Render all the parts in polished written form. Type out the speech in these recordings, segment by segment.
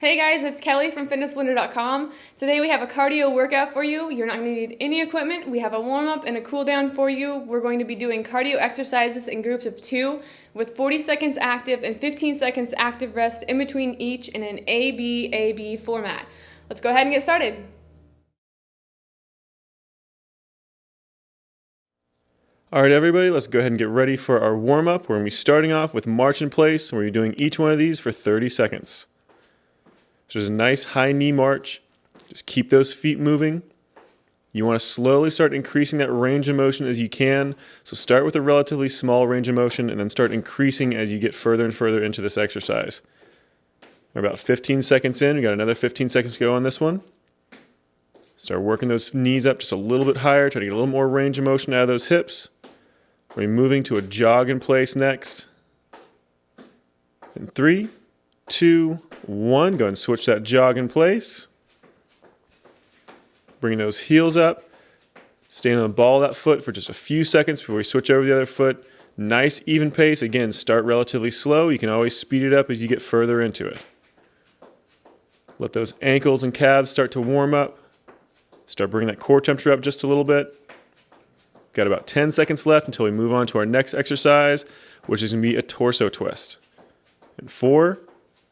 Hey guys, it's Kelly from fitnessblender.com. Today we have a cardio workout for you. You're not going to need any equipment. We have a warm-up and a cool-down for you. We're going to be doing cardio exercises in groups of 2 with 40 seconds active and 15 seconds active rest in between each in an A-B format. Let's go ahead and get started. All right, everybody, let's go ahead and get ready for our warm-up. We're going to be starting off with march in place. We're going to be doing each one of these for 30 seconds. So there's a nice high knee march. Just keep those feet moving. You want to slowly start increasing that range of motion as you can. So start with a relatively small range of motion and then start increasing as you get further and further into this exercise. We're about 15 seconds in. We got another 15 seconds to go on this one. Start working those knees up just a little bit higher. Try to get a little more range of motion out of those hips. We're moving to a jog in place next. In 3, 2, 1. Go ahead and switch that jog in place. Bring those heels up. Stand on the ball of that foot for just a few seconds before we switch over to the other foot. Nice even pace. Again, start relatively slow. You can always speed it up as you get further into it. Let those ankles and calves start to warm up. Start bringing that core temperature up just a little bit. Got about 10 seconds left until we move on to our next exercise, which is going to be a torso twist. In 4,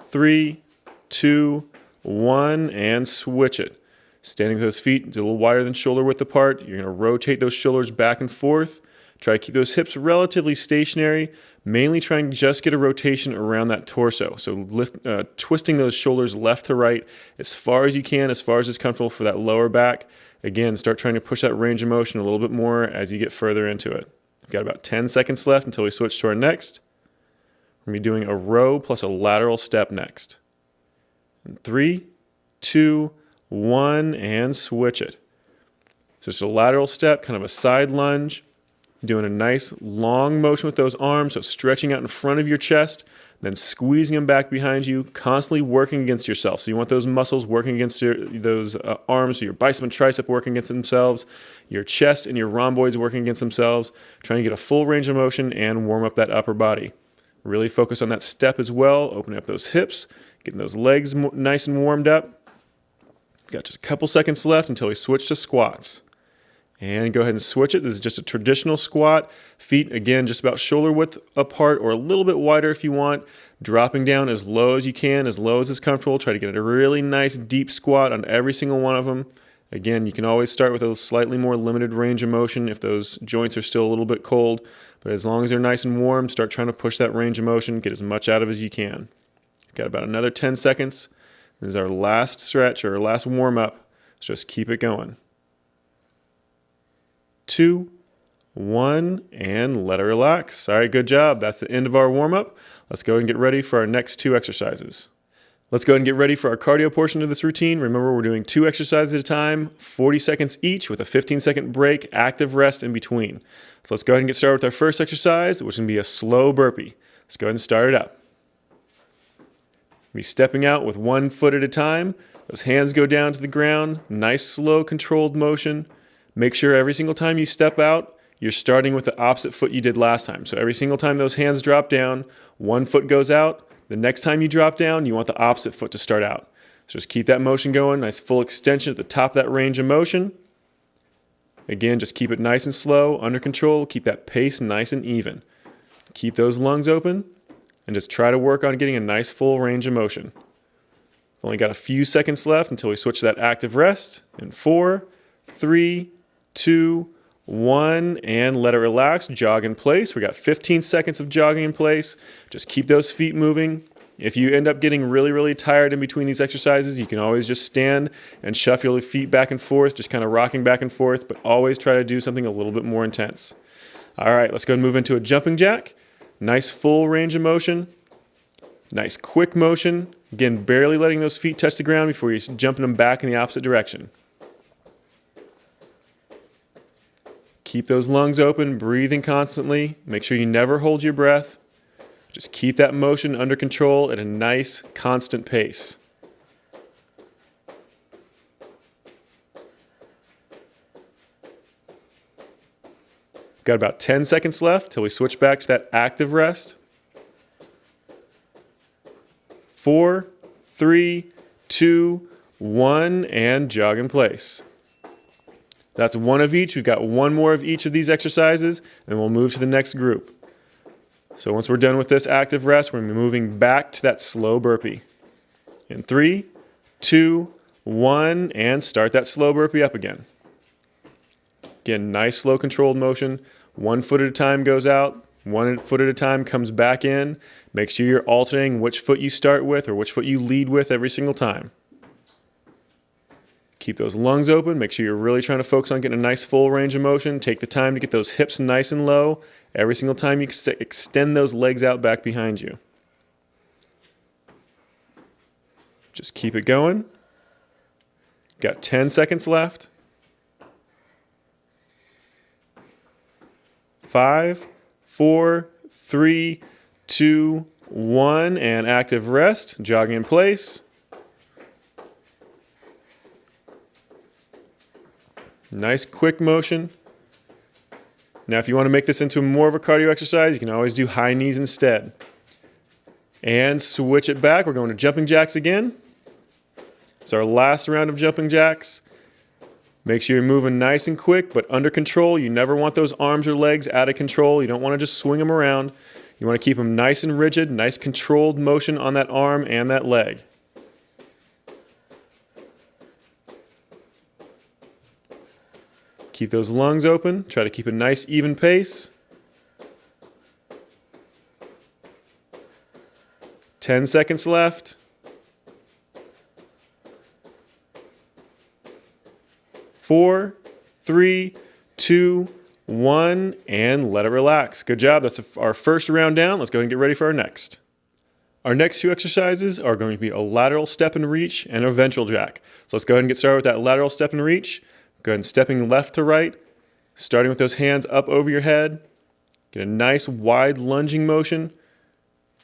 3, 2, 1, and switch it. Standing with those feet a little wider than shoulder width apart. You're going to rotate those shoulders back and forth. Try to keep those hips relatively stationary, mainly trying to just get a rotation around that torso. So twisting those shoulders left to right as far as you can, as far as is comfortable for that lower back. Again, start trying to push that range of motion a little bit more as you get further into it. We've got about 10 seconds left until we switch to our next. We're going to be doing a row plus a lateral step next. In 3, 2, 1, and switch it. So it's a lateral step, kind of a side lunge. Doing a nice long motion with those arms, so stretching out in front of your chest, then squeezing them back behind you, constantly working against yourself. So you want those muscles working against those arms, so your bicep and tricep working against themselves, your chest and your rhomboids working against themselves, trying to get a full range of motion and warm up that upper body. Really focus on that step as well, opening up those hips, getting those legs nice and warmed up. Got just a couple seconds left until we switch to squats. And go ahead and switch it. This is just a traditional squat. Feet, again, just about shoulder width apart or a little bit wider if you want. Dropping down as low as you can, as low as is comfortable. Try to get a really nice deep squat on every single one of them. Again, you can always start with a slightly more limited range of motion if those joints are still a little bit cold. But as long as they're nice and warm, start trying to push that range of motion. Get as much out of it as you can. Got about another 10 seconds. This is our last stretch or our last warm-up. So just keep it going. 2, 1, and let it relax. All right, good job. That's the end of our warm-up. Let's go ahead and get ready for our next 2 exercises. Let's go ahead and get ready for our cardio portion of this routine. Remember, we're doing 2 exercises at a time, 40 seconds each with a 15-second break, active rest in between. So let's go ahead and get started with our first exercise, which is going to be a slow burpee. Let's go ahead and start it up. Be stepping out with 1 foot at a time. Those hands go down to the ground. Nice, slow, controlled motion. Make sure every single time you step out, you're starting with the opposite foot you did last time. So every single time those hands drop down, 1 foot goes out. The next time you drop down, you want the opposite foot to start out. So just keep that motion going. Nice full extension at the top of that range of motion. Again, just keep it nice and slow, under control. Keep that pace nice and even. Keep those lungs open and just try to work on getting a nice full range of motion. Only got a few seconds left until we switch to that active rest. In 4, 3, 2, 1, and let it relax. Jog in place. We got 15 seconds of jogging in place. Just keep those feet moving. If you end up getting really, really tired in between these exercises, you can always just stand and shuffle your feet back and forth, just kind of rocking back and forth, but always try to do something a little bit more intense. All right, let's go and move into a jumping jack. Nice full range of motion. Nice quick motion. Again, barely letting those feet touch the ground before you're jumping them back in the opposite direction. Keep those lungs open, breathing constantly. Make sure you never hold your breath. Just keep that motion under control at a nice, constant pace. Got about 10 seconds left till we switch back to that active rest. 4, 3, 2, 1, and jog in place. That's one of each. We've got one more of each of these exercises, and we'll move to the next group. So once we're done with this active rest, we're going to be moving back to that slow burpee. In 3, 2, 1, and start that slow burpee up again. Again, nice slow controlled motion. 1 foot at a time goes out. 1 foot at a time comes back in. Make sure you're alternating which foot you start with or which foot you lead with every single time. Keep those lungs open. Make sure you're really trying to focus on getting a nice full range of motion. Take the time to get those hips nice and low. Every single time you extend those legs out back behind you. Just keep it going. Got 10 seconds left. 5, 4, 3, 2, 1, and active rest. Jogging in place. Nice quick motion. Now if you want to make this into more of a cardio exercise, you can always do high knees instead. And switch it back. We're going to jumping jacks again. It's our last round of jumping jacks. Make sure you're moving nice and quick, but under control. You never want those arms or legs out of control. You don't want to just swing them around. You want to keep them nice and rigid, nice controlled motion on that arm and that leg. Keep those lungs open. Try to keep a nice even pace. 10 seconds left. 4, 3, 2, 1, and let it relax. Good job. That's our first round down. Let's go ahead and get ready for our next. Our next 2 exercises are going to be a lateral step and reach and a ventral jack. So let's go ahead and get started with that lateral step and reach. Go ahead and stepping left to right, starting with those hands up over your head. Get a nice wide lunging motion.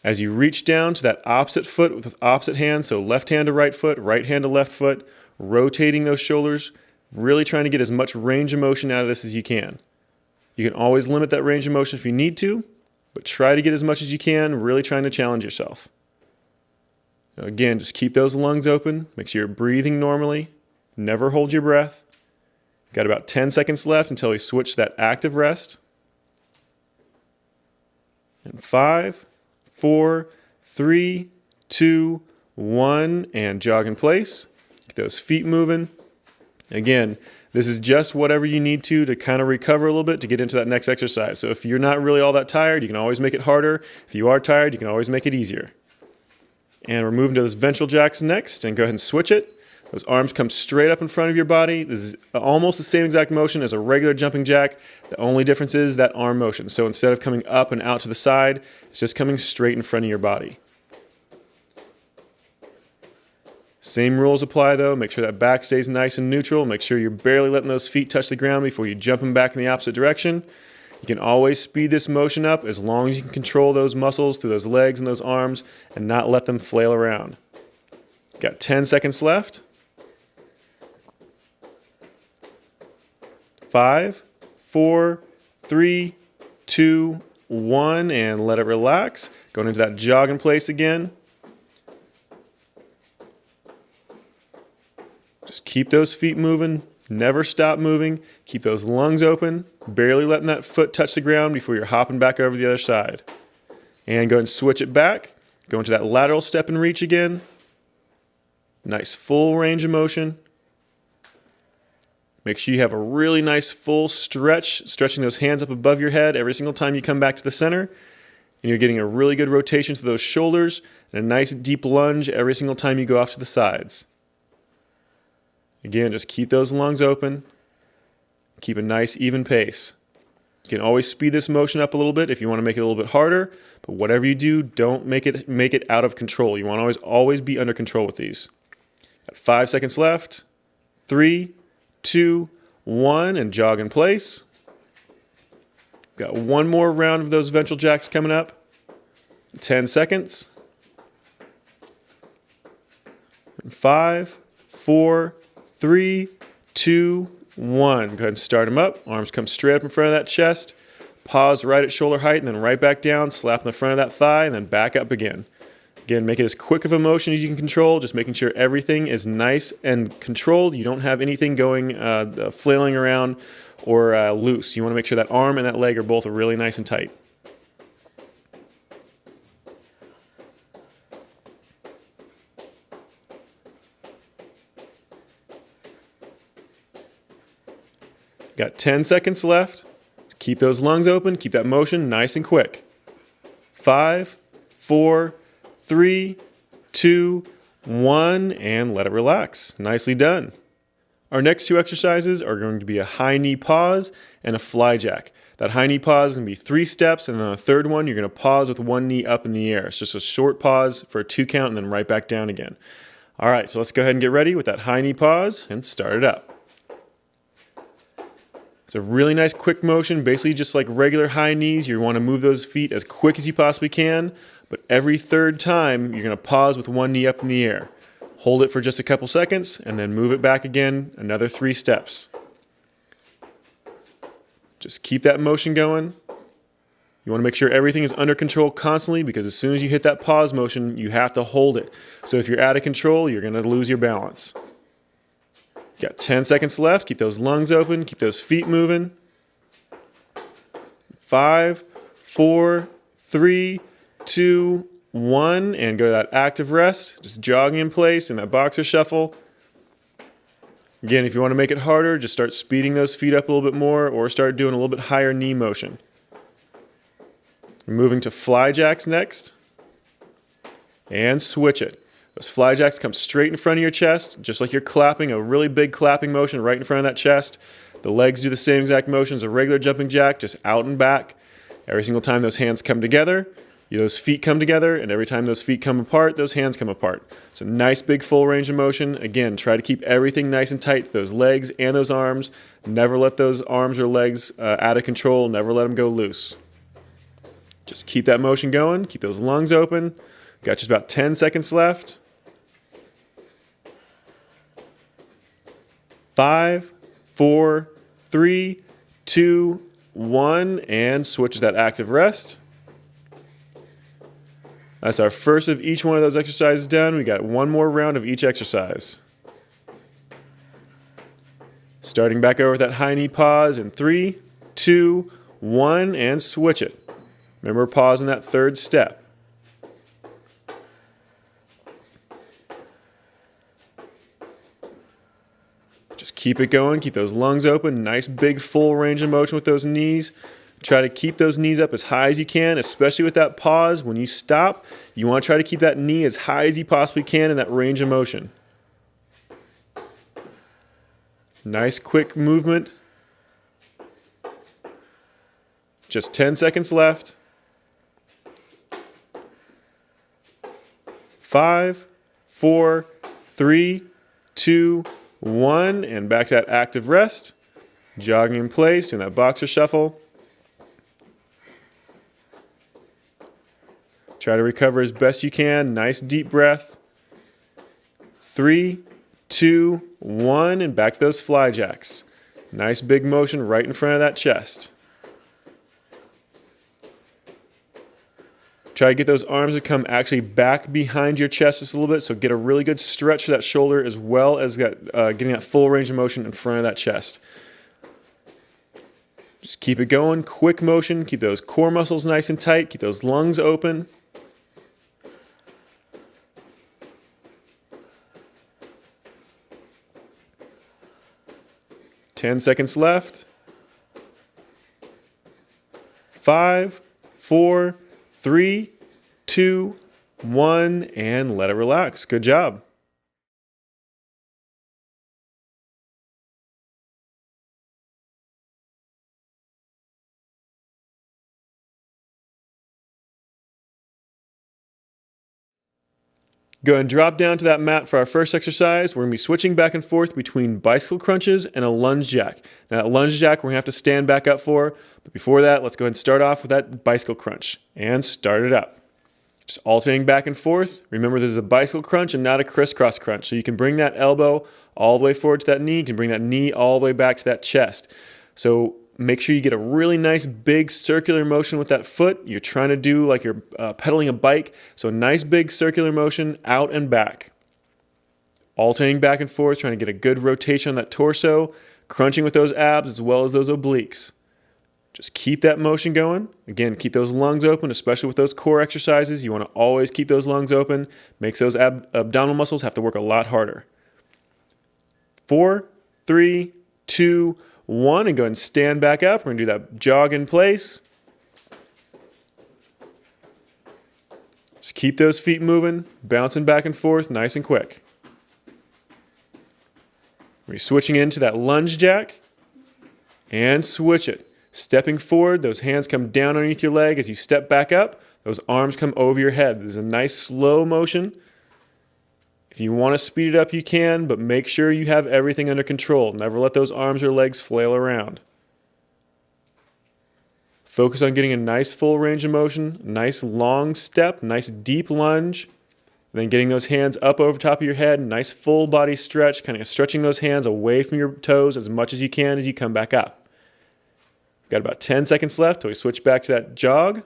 As you reach down to that opposite foot with opposite hand, so left hand to right hand to left foot, rotating those shoulders, really trying to get as much range of motion out of this as you can. You can always limit that range of motion if you need to, but try to get as much as you can, really trying to challenge yourself. Now again, just keep those lungs open. Make sure you're breathing normally. Never hold your breath. Got about 10 seconds left until we switch to that active rest. And 5, 4, 3, 2, 1, and jog in place. Get those feet moving. Again, this is just whatever you need to kind of recover a little bit to get into that next exercise. So if you're not really all that tired, you can always make it harder. If you are tired, you can always make it easier. And we're moving to those ventral jacks next, and go ahead and switch it. Those arms come straight up in front of your body. This is almost the same exact motion as a regular jumping jack. The only difference is that arm motion. So instead of coming up and out to the side, it's just coming straight in front of your body. Same rules apply though. Make sure that back stays nice and neutral. Make sure you're barely letting those feet touch the ground before you jump them back in the opposite direction. You can always speed this motion up as long as you can control those muscles through those legs and those arms and not let them flail around. Got 10 seconds left. 5, 4, 3, 2, 1, and let it relax. Going into that jog in place again. Just keep those feet moving. Never stop moving. Keep those lungs open. Barely letting that foot touch the ground before you're hopping back over the other side. And go and switch it back. Go into that lateral step and reach again. Nice full range of motion. Make sure you have a really nice full stretch, stretching those hands up above your head every single time you come back to the center. And you're getting a really good rotation to those shoulders and a nice deep lunge every single time you go off to the sides. Again, just keep those lungs open. Keep a nice even pace. You can always speed this motion up a little bit if you want to make it a little bit harder, but whatever you do, don't make it out of control. You want to always be under control with these. Got 5 seconds left. 3, 2, 1, and jog in place. Got one more round of those ventral jacks coming up. 10 seconds. 5, 4, 3, 2, 1. Go ahead and start them up. Arms come straight up in front of that chest. Pause right at shoulder height and then right back down. Slap in the front of that thigh and then back up again. Again, make it as quick of a motion as you can control, just making sure everything is nice and controlled. You don't have anything going, flailing around or loose. You want to make sure that arm and that leg are both really nice and tight. Got 10 seconds left. Keep those lungs open. Keep that motion nice and quick. 5, 4, 3, 2, 1, and let it relax. Nicely done. Our next two exercises are going to be a high knee pause and a fly jack. That high knee pause is going to be 3 steps, and then on the third one, you're going to pause with one knee up in the air. It's just a short pause for a 2 count and then right back down again. All right, so let's go ahead and get ready with that high knee pause and start it up. It's a really nice quick motion, basically just like regular high knees. You want to move those feet as quick as you possibly can, but every third time you're going to pause with one knee up in the air. Hold it for just a couple seconds and then move it back again, another 3 steps. Just keep that motion going. You want to make sure everything is under control constantly, because as soon as you hit that pause motion, you have to hold it. So if you're out of control, you're going to lose your balance. Got 10 seconds left. Keep those lungs open. Keep those feet moving. 5, 4, 3, 2, 1, and go to that active rest. Just jogging in place in that boxer shuffle. Again, if you want to make it harder, just start speeding those feet up a little bit more, or start doing a little bit higher knee motion. Moving to fly jacks next. And switch it. Those fly jacks come straight in front of your chest, just like you're clapping, a really big clapping motion right in front of that chest. The legs do the same exact motion as a regular jumping jack, just out and back. Every single time those hands come together, those feet come together, and every time those feet come apart, those hands come apart. It's a nice big full range of motion. Again, try to keep everything nice and tight, those legs and those arms. Never let those arms or legs out of control. Never let them go loose. Just keep that motion going. Keep those lungs open. Got just about 10 seconds left. 5, 4, 3, 2, 1, and switch that active rest. That's our first of each one of those exercises done. We got one more round of each exercise. Starting back over with that high knee pause in 3, 2, 1, and switch it. Remember, pause in that third step. Just keep it going. Keep those lungs open. Nice big full range of motion with those knees. Try to keep those knees up as high as you can, especially with that pause. When you stop, you want to try to keep that knee as high as you possibly can in that range of motion. Nice quick movement. Just 10 seconds left. 5, 4, 3, 2, 1, and back to that active rest. Jogging in place, doing that boxer shuffle. Try to recover as best you can. Nice deep breath. 3, 2, 1, and back to those fly jacks. Nice big motion right in front of that chest. Try to get those arms to come actually back behind your chest just a little bit, so get a really good stretch to that shoulder, as well as getting that full range of motion in front of that chest. Just keep it going. Quick motion. Keep those core muscles nice and tight. Keep those lungs open. Ten seconds left. 5, 4, 3, 2, 1, and let it relax. Good job. Go ahead and drop down to that mat for our first exercise. We're going to be switching back and forth between bicycle crunches and a lunge jack. Now, that lunge jack we're going to have to stand back up for, but before that, let's go ahead and start off with that bicycle crunch and start it up. Just alternating back and forth. Remember, this is a bicycle crunch and not a crisscross crunch, so you can bring that elbow all the way forward to that knee. You can bring that knee all the way back to that chest. So Make sure you get a really nice big circular motion with that foot. You're trying to do like you're pedaling a bike. So a nice big circular motion out and back. Alternating back and forth, trying to get a good rotation on that torso, crunching with those abs as well as those obliques. Just keep that motion going. Again, keep those lungs open, especially with those core exercises. You want to always keep those lungs open. Makes those abdominal muscles have to work a lot harder. 4, 3, 2, 1, and go ahead and stand back up. We're going to do that jog in place. Just keep those feet moving, bouncing back and forth, nice and quick. We're switching into that lunge jack and switch it. Stepping forward, those hands come down underneath your leg. As you step back up, those arms come over your head. This is a nice slow motion. If you want to speed it up, you can, but make sure you have everything under control. Never let those arms or legs flail around. Focus on getting a nice full range of motion, nice long step, nice deep lunge, and then getting those hands up over top of your head, nice full body stretch, kind of stretching those hands away from your toes as much as you can as you come back up. Got about 10 seconds left till we switch back to that jog.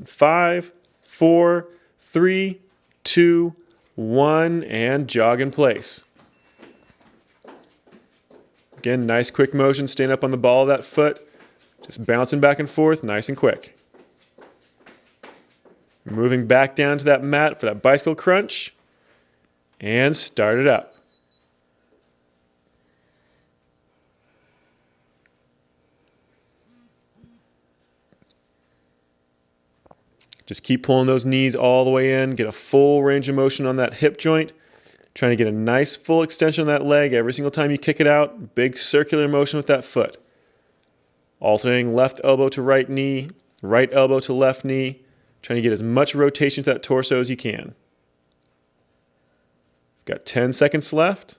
5, 4, 3, 2, 1, and jog in place. Again, nice quick motion, staying up on the ball of that foot, just bouncing back and forth, nice and quick. Moving back down to that mat for that bicycle crunch, and start it up. Just keep pulling those knees all the way in. Get a full range of motion on that hip joint. Trying to get a nice full extension on that leg every single time you kick it out. Big circular motion with that foot. Alternating left elbow to right knee, right elbow to left knee. Trying to get as much rotation to that torso as you can. Got 10 seconds left.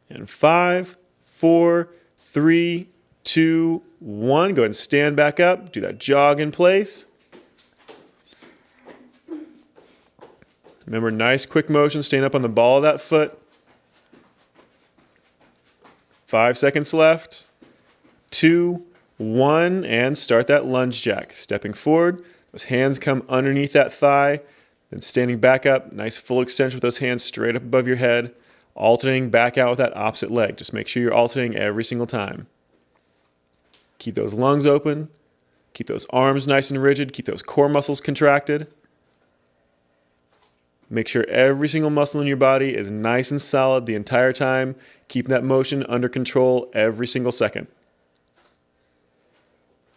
And 5, 4, 3, 2, 1. Go ahead and stand back up. Do that jog in place. Remember, nice quick motion, staying up on the ball of that foot. 5 seconds left. 2, 1, and start that lunge jack. Stepping forward, those hands come underneath that thigh. Then standing back up, nice full extension with those hands straight up above your head. Alternating back out with that opposite leg. Just make sure you're alternating every single time. Keep those lungs open. Keep those arms nice and rigid. Keep those core muscles contracted. Make sure every single muscle in your body is nice and solid the entire time. Keeping that motion under control every single second.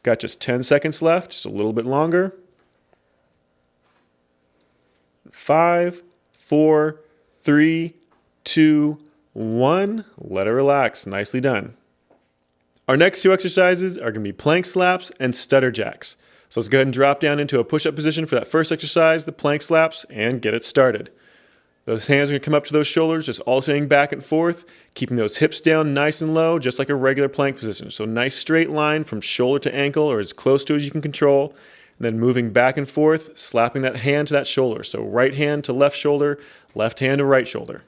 Got just 10 seconds left, just a little bit longer. 5, 4, 3, 2, 1. Let it relax. Nicely done. Our next two exercises are going to be plank slaps and stutter jacks. So let's go ahead and drop down into a push-up position for that first exercise, the plank slaps, and get it started. Those hands are going to come up to those shoulders, just alternating back and forth, keeping those hips down nice and low, just like a regular plank position. So nice straight line from shoulder to ankle, or as close to as you can control, and then moving back and forth, slapping that hand to that shoulder. So right hand to left shoulder, left hand to right shoulder.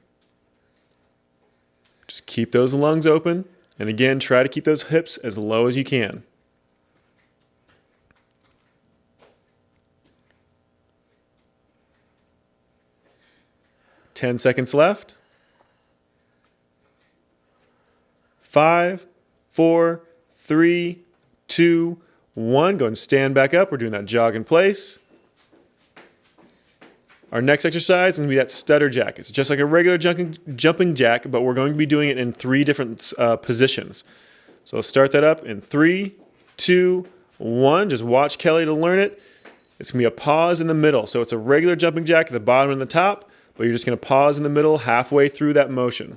Just keep those lungs open. And again, try to keep those hips as low as you can. Ten seconds left. 5, 4, 3, 2, 1. Go and stand back up. We're doing that jog in place. Our next exercise is going to be that stutter jack. It's just like a regular jumping jack, but we're going to be doing it in 3 different positions. So let's start that up in 3, 2, 1. Just watch Kelly to learn it. It's going to be a pause in the middle. So it's a regular jumping jack at the bottom and the top, but you're just going to pause in the middle halfway through that motion.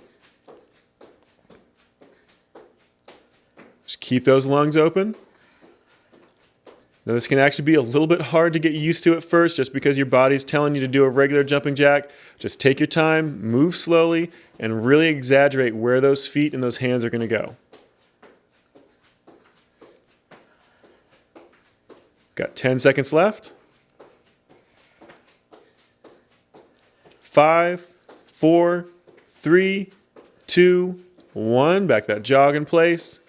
Just keep those lungs open. Now this can actually be a little bit hard to get used to at first just because your body's telling you to do a regular jumping jack. Just take your time, move slowly, and really exaggerate where those feet and those hands are going to go. Got 10 seconds left. 5, 4, 3, 2, 1. Back that jog in place.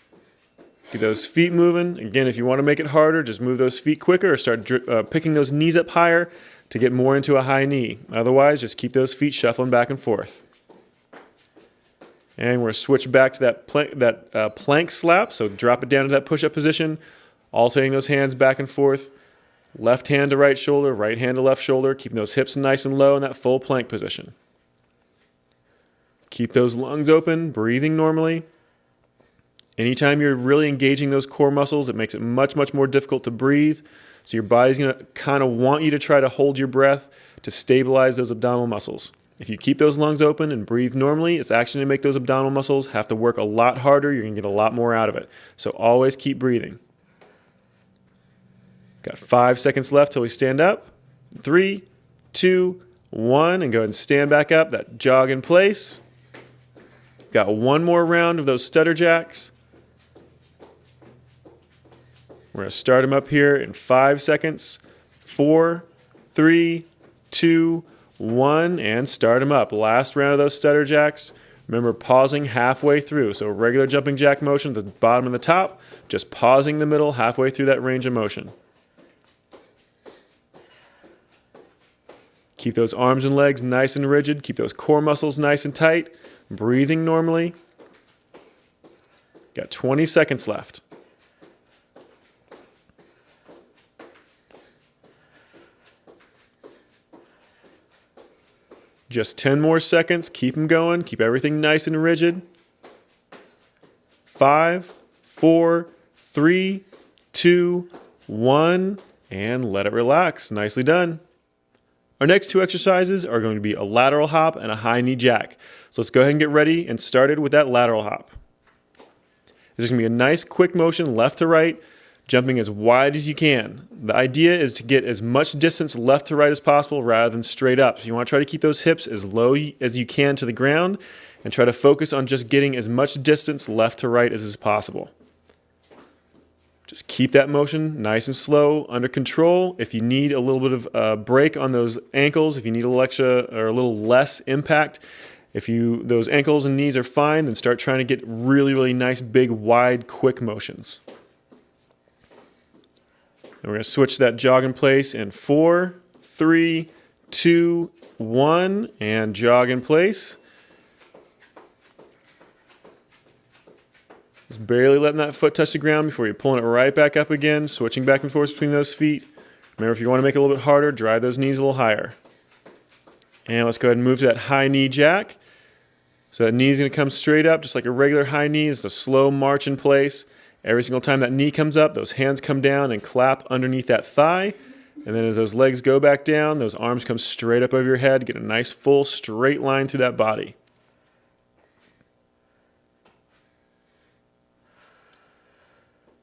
Get those feet moving. Again, if you want to make it harder, just move those feet quicker or start picking those knees up higher to get more into a high knee. Otherwise, just keep those feet shuffling back and forth. And we're going to switch back to that plank slap. So drop it down to that push-up position, alternating those hands back and forth. Left hand to right shoulder, right hand to left shoulder, keeping those hips nice and low in that full plank position. Keep those lungs open, breathing normally. Anytime you're really engaging those core muscles, it makes it much, much more difficult to breathe. So your body's going to kind of want you to try to hold your breath to stabilize those abdominal muscles. If you keep those lungs open and breathe normally, it's actually going to make those abdominal muscles have to work a lot harder. You're going to get a lot more out of it. So always keep breathing. Got 5 seconds left till we stand up. 3, 2, 1, and go ahead and stand back up. That jog in place. Got one more round of those stutter jacks. We're going to start them up here in 5 seconds. 4, 3, 2, 1, and start them up. Last round of those stutter jacks. Remember, pausing halfway through. So regular jumping jack motion at the bottom and the top, just pausing the middle halfway through that range of motion. Keep those arms and legs nice and rigid. Keep those core muscles nice and tight. Breathing normally. Got 20 seconds left. Just 10 more seconds. Keep them going. Keep everything nice and rigid. 5, 4, 3, 2, 1, and let it relax. Nicely done. Our next two exercises are going to be a lateral hop and a high knee jack. So let's go ahead and get ready and started with that lateral hop. This is going to be a nice quick motion left to right, jumping as wide as you can. The idea is to get as much distance left to right as possible rather than straight up. So you want to try to keep those hips as low as you can to the ground and try to focus on just getting as much distance left to right as is possible. Just keep that motion nice and slow, under control. If you need a little bit of a break on those ankles, if you need a little extra or a little less impact, if those ankles and knees are fine, then start trying to get really, really nice, big, wide, quick motions. And we're going to switch that jog in place in 4, 3, 2, 1, and jog in place. Just barely letting that foot touch the ground before you're pulling it right back up again, switching back and forth between those feet. Remember, if you want to make it a little bit harder, drive those knees a little higher. And let's go ahead and move to that high knee jack. So that knee is going to come straight up, just like a regular high knee. It's a slow march in place. Every single time that knee comes up, those hands come down and clap underneath that thigh. And then as those legs go back down, those arms come straight up over your head. Get a nice full straight line through that body.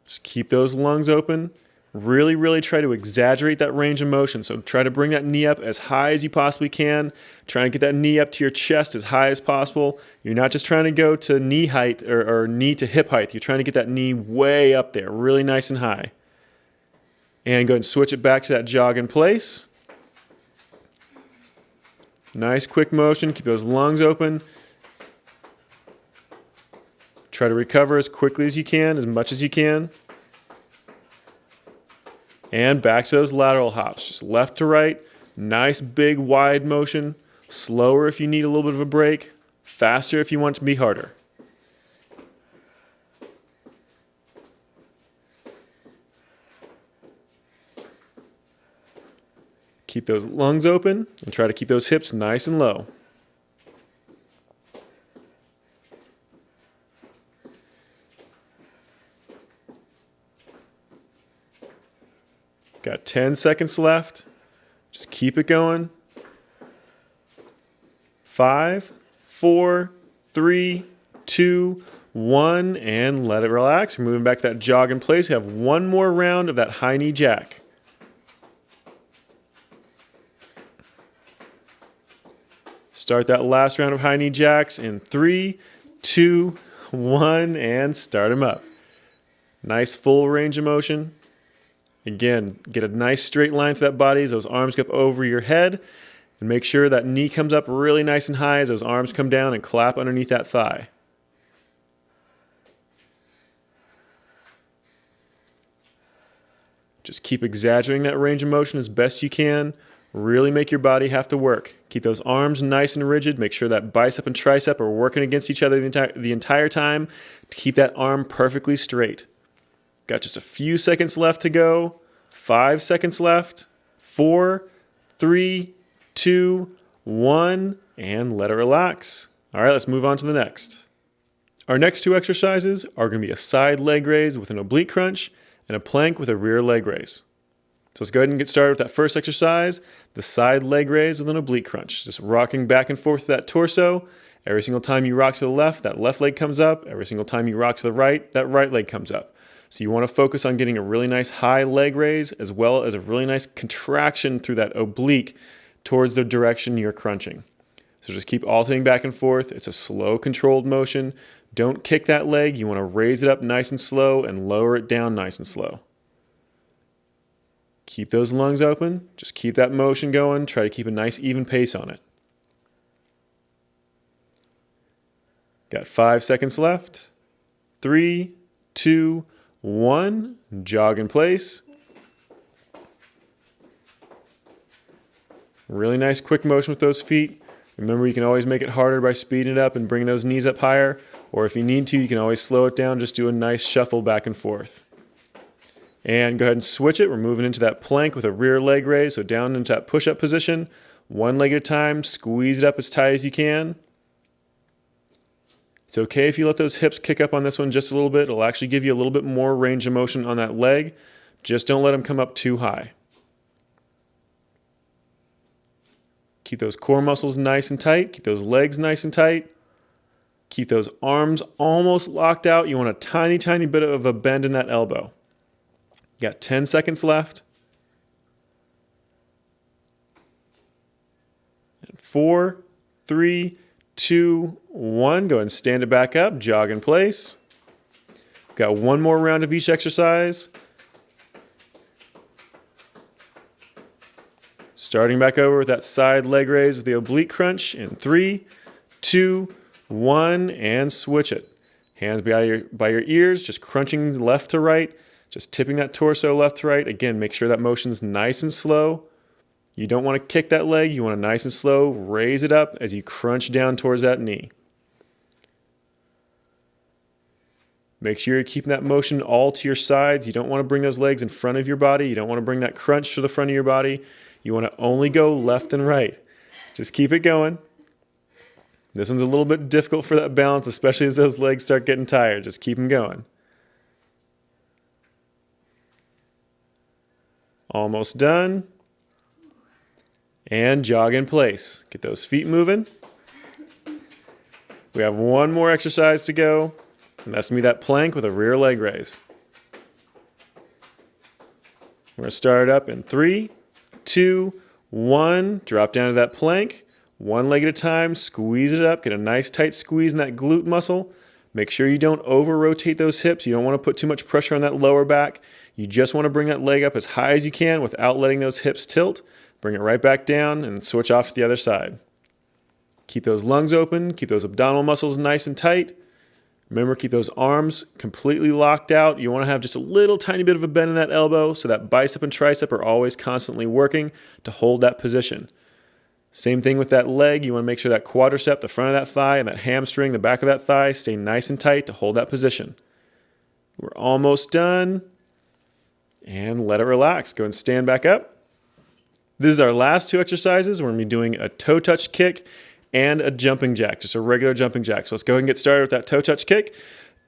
Just keep those lungs open. Really, really try to exaggerate that range of motion. So try to bring that knee up as high as you possibly can. Try and get that knee up to your chest as high as possible. You're not just trying to go to knee height or knee to hip height. You're trying to get that knee way up there, really nice and high. And go ahead and switch it back to that jog in place. Nice quick motion. Keep those lungs open. Try to recover as quickly as you can, as much as you can. And back to those lateral hops, just left to right, nice big wide motion, slower if you need a little bit of a break, faster if you want it to be harder. Keep those lungs open and try to keep those hips nice and low. Got 10 seconds left. Just keep it going. 5, 4, 3, 2, 1, and let it relax. We're moving back to that jog in place. We have one more round of that high knee jack. Start that last round of high knee jacks in 3, 2, 1, and start them up. Nice full range of motion. Again, get a nice straight line through that body as those arms go up over your head. And make sure that knee comes up really nice and high as those arms come down and clap underneath that thigh. Just keep exaggerating that range of motion as best you can. Really make your body have to work. Keep those arms nice and rigid. Make sure that bicep and tricep are working against each other the entire time to keep that arm perfectly straight. Got just a few seconds left to go. 5 seconds left. 4, 3, 2, 1, and let it relax. All right, let's move on to the next. Our next two exercises are going to be a side leg raise with an oblique crunch and a plank with a rear leg raise. So let's go ahead and get started with that first exercise, the side leg raise with an oblique crunch. Just rocking back and forth that torso. Every single time you rock to the left, that left leg comes up. Every single time you rock to the right, that right leg comes up. So you want to focus on getting a really nice high leg raise as well as a really nice contraction through that oblique towards the direction you're crunching. So just keep alternating back and forth. It's a slow, controlled motion. Don't kick that leg. You want to raise it up nice and slow and lower it down nice and slow. Keep those lungs open. Just keep that motion going. Try to keep a nice even pace on it. Got 5 seconds left. 3, 2, 1. Jog in place. Really nice quick motion with those feet. Remember, you can always make it harder by speeding it up and bringing those knees up higher. Or if you need to, you can always slow it down. Just do a nice shuffle back and forth. And go ahead and switch it. We're moving into that plank with a rear leg raise. So down into that push-up position. One leg at a time. Squeeze it up as tight as you can. It's okay if you let those hips kick up on this one just a little bit. It'll actually give you a little bit more range of motion on that leg. Just don't let them come up too high. Keep those core muscles nice and tight. Keep those legs nice and tight. Keep those arms almost locked out. You want a tiny, tiny bit of a bend in that elbow. You got 10 seconds left. And 4, 3, 2, 1. Go ahead and stand it back up. Jog in place. Got one more round of each exercise. Starting back over with that side leg raise with the oblique crunch in 3, 2, 1, and switch it. Hands by your ears, just crunching left to right. Just tipping that torso left to right. Again, make sure that motion's nice and slow. You don't want to kick that leg. You want to nice and slow raise it up as you crunch down towards that knee. Make sure you're keeping that motion all to your sides. You don't want to bring those legs in front of your body. You don't want to bring that crunch to the front of your body. You want to only go left and right. Just keep it going. This one's a little bit difficult for that balance, especially as those legs start getting tired. Just keep them going. Almost done. And jog in place. Get those feet moving. We have one more exercise to go, and that's going to be that plank with a rear leg raise. We're going to start it up in 3, 2, 1. Drop down to that plank. One leg at a time. Squeeze it up. Get a nice tight squeeze in that glute muscle. Make sure you don't over-rotate those hips. You don't want to put too much pressure on that lower back. You just want to bring that leg up as high as you can without letting those hips tilt. Bring it right back down and switch off to the other side. Keep those lungs open. Keep those abdominal muscles nice and tight. Remember, keep those arms completely locked out. You want to have just a little tiny bit of a bend in that elbow so that bicep and tricep are always constantly working to hold that position. Same thing with that leg. You want to make sure that quadricep, the front of that thigh, and that hamstring, the back of that thigh, stay nice and tight to hold that position. We're almost done. And let it relax. Go and stand back up. This is our last two exercises. We're going to be doing a toe touch kick and a jumping jack, just a regular jumping jack. So let's go ahead and get started with that toe touch kick.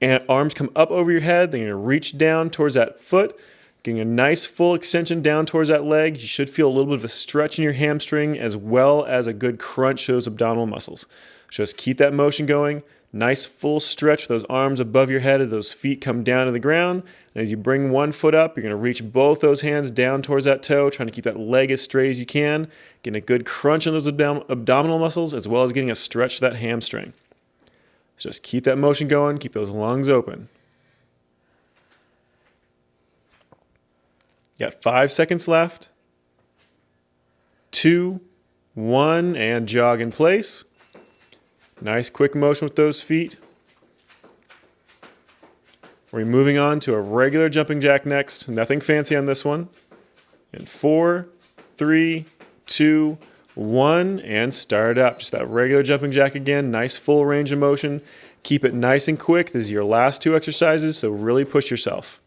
And arms come up over your head. Then you're going to reach down towards that foot, getting a nice full extension down towards that leg. You should feel a little bit of a stretch in your hamstring as well as a good crunch to those abdominal muscles. Just keep that motion going. Nice full stretch with those arms above your head as those feet come down to the ground. And as you bring one foot up, you're going to reach both those hands down towards that toe, trying to keep that leg as straight as you can, getting a good crunch on those abdominal muscles as well as getting a stretch to that hamstring. So just keep that motion going, keep those lungs open. You got 5 seconds left. 2, 1, and jog in place. Nice quick motion with those feet. We're moving on to a regular jumping jack next. Nothing fancy on this one. In 4, 3, 2, 1, and start up. Just that regular jumping jack again. Nice full range of motion. Keep it nice and quick. This is your last 2 exercises, so really push yourself.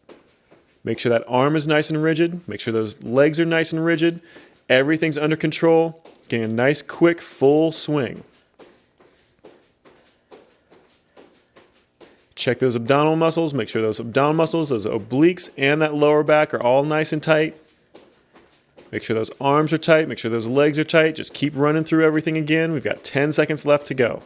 Make sure that arm is nice and rigid. Make sure those legs are nice and rigid. Everything's under control. Getting a nice, quick, full swing. Check those abdominal muscles. Make sure those abdominal muscles, those obliques, and that lower back are all nice and tight. Make sure those arms are tight. Make sure those legs are tight. Just keep running through everything again. We've got 10 seconds left to go.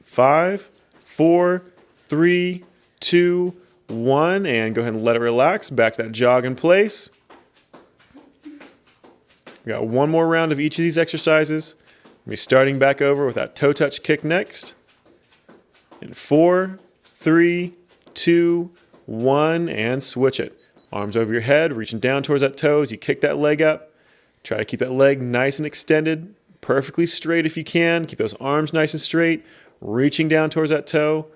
5, 4, 3, 2, 1, and go ahead and let it relax. Back to that jog in place. We got one more round of each of these exercises. We'll be starting back over with that toe touch kick next. In 4, 3, 2, 1, and switch it. Arms over your head, reaching down towards that toe as you kick that leg up. Try to keep that leg nice and extended, perfectly straight if you can. Keep those arms nice and straight, reaching down towards that toe.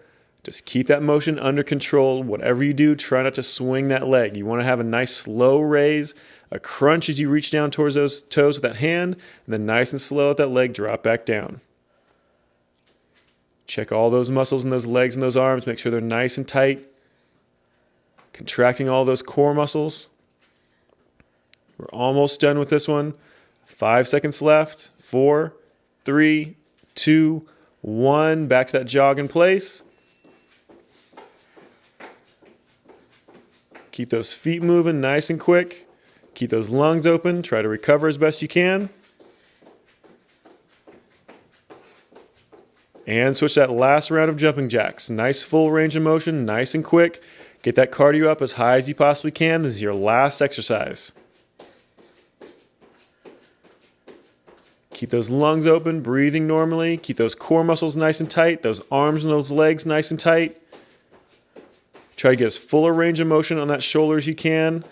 Just keep that motion under control. Whatever you do, try not to swing that leg. You want to have a nice slow raise, a crunch as you reach down towards those toes with that hand, and then nice and slow let that leg drop back down. Check all those muscles in those legs and those arms. Make sure they're nice and tight. Contracting all those core muscles. We're almost done with this one. 5 seconds left. 4, 3, 2, 1. Back to that jog in place. Keep those feet moving nice and quick. Keep those lungs open. Try to recover as best you can. And switch that last round of jumping jacks. Nice full range of motion, nice and quick. Get that cardio up as high as you possibly can. This is your last exercise. Keep those lungs open, breathing normally. Keep those core muscles nice and tight, those arms and those legs nice and tight. Try to get as full a range of motion on that shoulder as you can.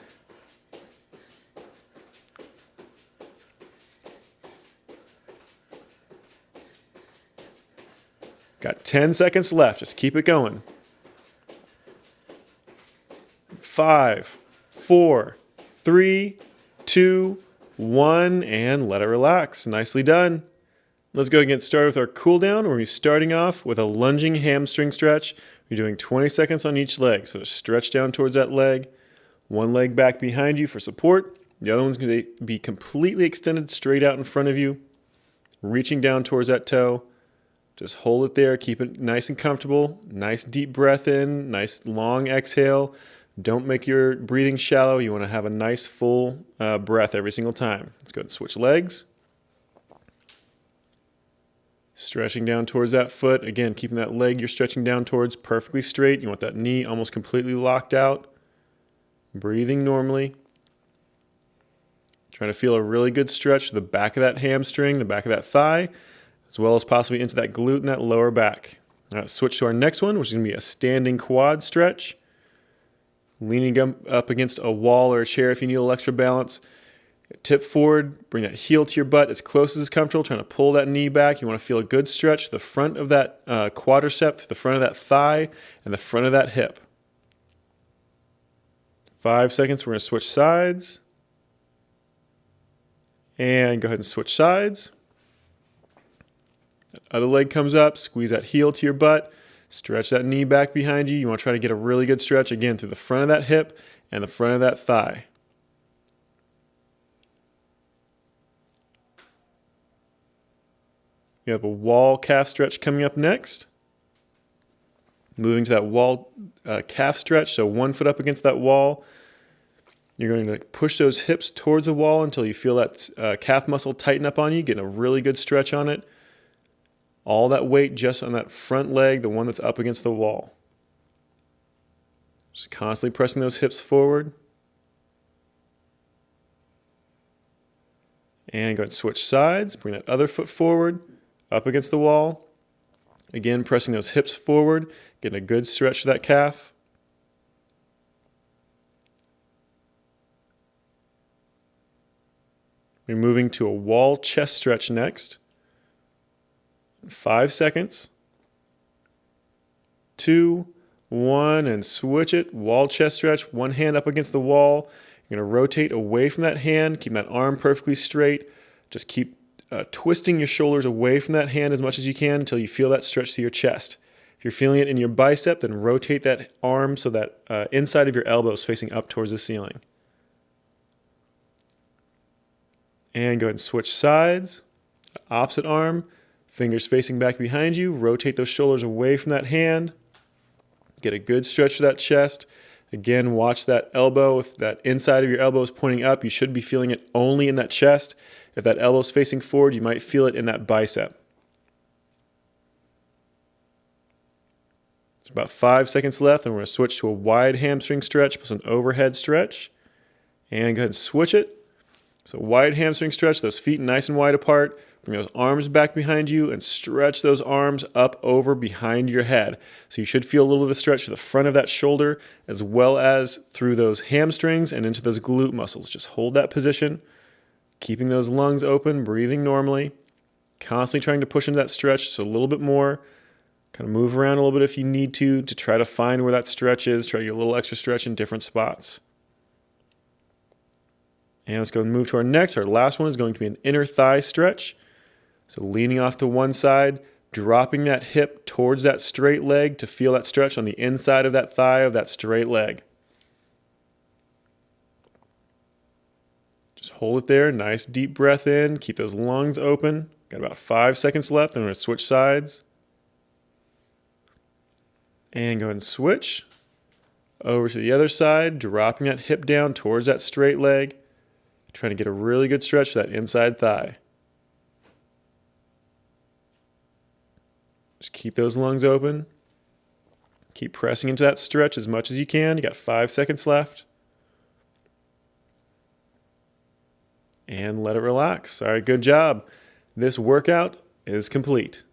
Got 10 seconds left. Just keep it going. 5, 4, 3, 2, 1, and let it relax. Nicely done. Let's go and get started with our cool down. We're going to be starting off with a lunging hamstring stretch. You're doing 20 seconds on each leg. So just stretch down towards that leg. One leg back behind you for support. The other one's going to be completely extended straight out in front of you. Reaching down towards that toe. Just hold it there. Keep it nice and comfortable. Nice deep breath in. Nice long exhale. Don't make your breathing shallow. You want to have a nice full breath every single time. Let's go ahead and switch legs. Stretching down towards that foot. Again, keeping that leg you're stretching down towards perfectly straight. You want that knee almost completely locked out. Breathing normally. Trying to feel a really good stretch to the back of that hamstring, the back of that thigh, as well as possibly into that glute and that lower back. All right, switch to our next one, which is going to be a standing quad stretch. Leaning up against a wall or a chair if you need a little extra balance. Tip forward, bring that heel to your butt as close as is comfortable, trying to pull that knee back. You want to feel a good stretch to the front of that quadricep, the front of that thigh, and the front of that hip. 5 seconds, we're going to switch sides. And go ahead and switch sides. That other leg comes up, squeeze that heel to your butt. Stretch that knee back behind you. You want to try to get a really good stretch, again, through the front of that hip and the front of that thigh. You have a wall calf stretch coming up next. Moving to that wall calf stretch, so 1 foot up against that wall. You're going to push those hips towards the wall until you feel that calf muscle tighten up on you, getting a really good stretch on it. All that weight just on that front leg, the one that's up against the wall. Just constantly pressing those hips forward. And go ahead and switch sides. Bring that other foot forward, up against the wall. Again, pressing those hips forward, getting a good stretch to that calf. We're moving to a wall chest stretch next. 5 seconds. 2, 1, and switch it. Wall chest stretch, one hand up against the wall. You're going to rotate away from that hand, keep that arm perfectly straight. Just keep twisting your shoulders away from that hand as much as you can until you feel that stretch to your chest. If you're feeling it in your bicep, then rotate that arm so that inside of your elbow is facing up towards the ceiling. And go ahead and switch sides. Opposite arm, fingers facing back behind you. Rotate those shoulders away from that hand. Get a good stretch to that chest. Again, watch that elbow. If that inside of your elbow is pointing up, you should be feeling it only in that chest. If that elbow is facing forward, you might feel it in that bicep. There's about 5 seconds left, and we're going to switch to a wide hamstring stretch plus an overhead stretch. And go ahead and switch it. So wide hamstring stretch, those feet nice and wide apart. Bring those arms back behind you and stretch those arms up over behind your head. So you should feel a little bit of a stretch to the front of that shoulder as well as through those hamstrings and into those glute muscles. Just hold that position, keeping those lungs open, breathing normally, constantly trying to push into that stretch just a little bit more. Kind of move around a little bit if you need to try to find where that stretch is. Try to get a little extra stretch in different spots. And let's go and move to our next. Our last one is going to be an inner thigh stretch. So leaning off to one side, dropping that hip towards that straight leg to feel that stretch on the inside of that thigh of that straight leg. Just hold it there. Nice deep breath in. Keep those lungs open. Got about 5 seconds left. I'm going to switch sides. And go ahead and switch. Over to the other side, dropping that hip down towards that straight leg. Trying to get a really good stretch to that inside thigh. Just keep those lungs open. Keep pressing into that stretch as much as you can. You got 5 seconds left. And let it relax. All right, good job. This workout is complete.